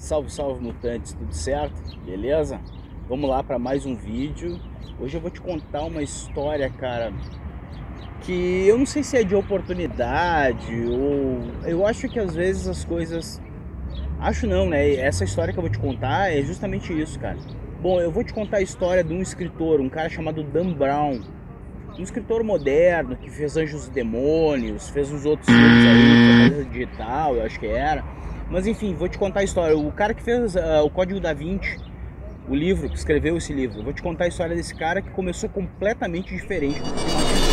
Salve, salve mutantes, tudo certo? Beleza? Vamos lá para mais um vídeo. Hoje eu vou te contar uma história, cara, que eu não sei se é de oportunidade ou... Eu acho que às vezes as coisas... Acho não, né? Essa história que eu vou te contar é justamente isso, cara. Bom, eu vou te contar a história de um escritor, um cara chamado Dan Brown. Um escritor moderno que fez Anjos e Demônios, fez uns outros filmes aí, Fortaleza Digital, eu acho que era. Mas enfim, vou te contar a história. O cara que fez o Código da Vinci, o livro, que escreveu esse livro, vou te contar a história desse cara que começou completamente diferente do que imagina.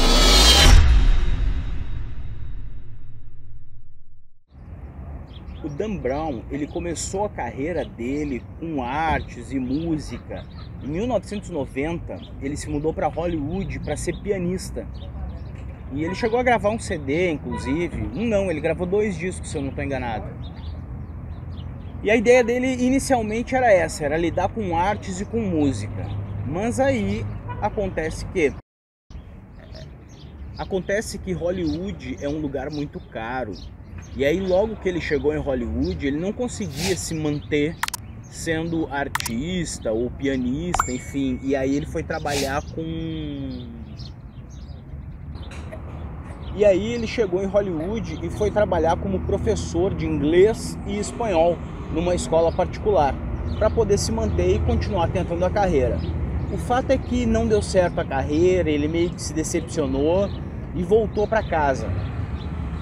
O Dan Brown, ele começou a carreira dele com artes e música. Em 1990, ele se mudou para Hollywood para ser pianista. E ele chegou a gravar um CD, inclusive. Ele gravou 2 discos, se eu não estou enganado. E a ideia dele inicialmente era essa, era lidar com artes e com música. Mas aí acontece que Hollywood é um lugar muito caro. E aí logo que ele chegou em Hollywood, ele não conseguia se manter sendo artista ou pianista, enfim. E aí ele foi trabalhar com... E aí ele chegou em Hollywood e foi trabalhar como professor de inglês e espanhol numa escola particular, para poder se manter e continuar tentando a carreira. O fato é que não deu certo a carreira, ele meio que se decepcionou e voltou para casa.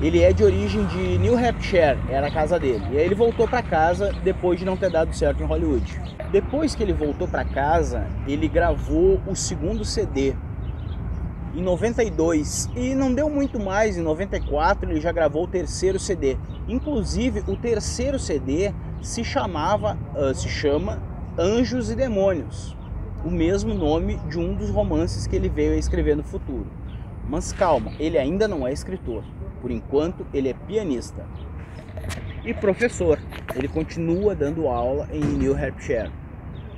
Ele é de origem de New Hampshire, era a casa dele. E aí ele voltou para casa depois de não ter dado certo em Hollywood. Depois que ele voltou para casa, ele gravou o segundo CD em 92 e não deu muito mais. Em 94 ele já gravou o terceiro CD. Inclusive o terceiro CD se chama Anjos e Demônios, o mesmo nome de um dos romances que ele veio a escrever no futuro. Mas calma, ele ainda não é escritor. Por enquanto ele é pianista e professor. Ele continua dando aula em New Hampshire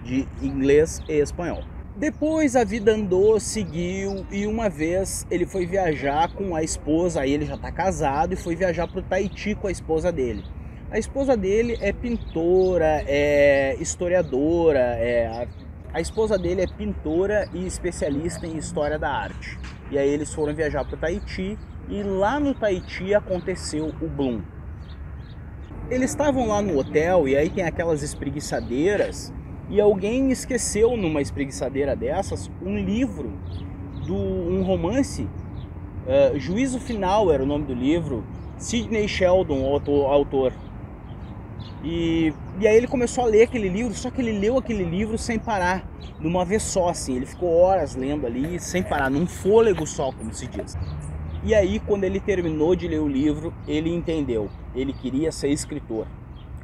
de inglês e espanhol. Depois a vida andou, seguiu, e uma vez ele foi viajar com a esposa. Aí ele já está casado e foi viajar para o Tahiti com a esposa dele. A esposa dele é pintora, é historiadora, a esposa dele é pintora e especialista em história da arte. E aí eles foram viajar para o Tahiti e lá no Tahiti aconteceu o boom. Eles estavam lá no hotel e aí tem aquelas espreguiçadeiras e alguém esqueceu numa espreguiçadeira dessas um livro, um romance, Juízo Final era o nome do livro, Sidney Sheldon, o autor. E aí ele começou a ler aquele livro, só que ele leu aquele livro sem parar, de uma vez só, assim. Ele ficou horas lendo ali, sem parar, num fôlego só, como se diz. E aí, quando ele terminou de ler o livro, ele entendeu, ele queria ser escritor.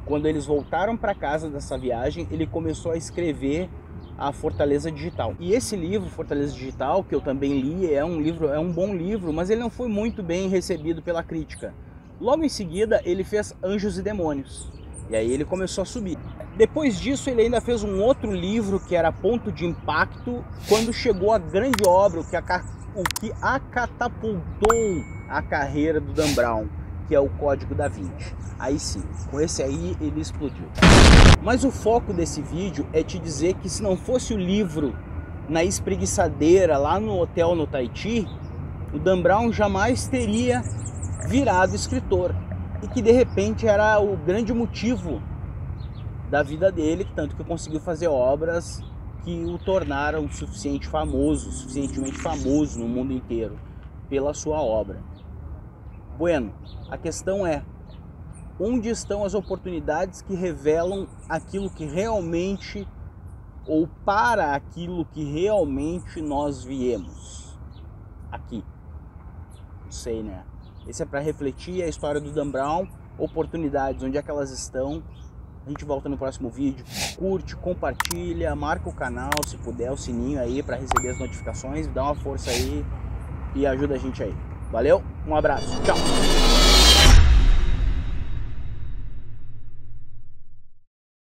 Quando eles voltaram para casa dessa viagem, ele começou a escrever a Fortaleza Digital. E esse livro, Fortaleza Digital, que eu também li, é um bom livro, mas ele não foi muito bem recebido pela crítica. Logo em seguida, ele fez Anjos e Demônios. E aí ele começou a subir. Depois disso, ele ainda fez um outro livro que era Ponto de Impacto, quando chegou a grande obra, o que catapultou a carreira do Dan Brown, que é o Código da Vinci. Aí sim, com esse aí ele explodiu. Mas o foco desse vídeo é te dizer que se não fosse o livro na espreguiçadeira lá no hotel no Tahiti, o Dan Brown jamais teria virado escritor. E que de repente era o grande motivo da vida dele, tanto que conseguiu fazer obras que o tornaram suficientemente famoso no mundo inteiro pela sua obra. Bueno, a questão é, onde estão as oportunidades que revelam aquilo que realmente, ou para aquilo que realmente nós viemos aqui? Não sei, né? Esse é para refletir a história do Dan Brown, oportunidades, onde é que elas estão. A gente volta no próximo vídeo. Curte, compartilha, marca o canal, se puder, o sininho aí para receber as notificações. Dá uma força aí e ajuda a gente aí. Valeu, um abraço, tchau!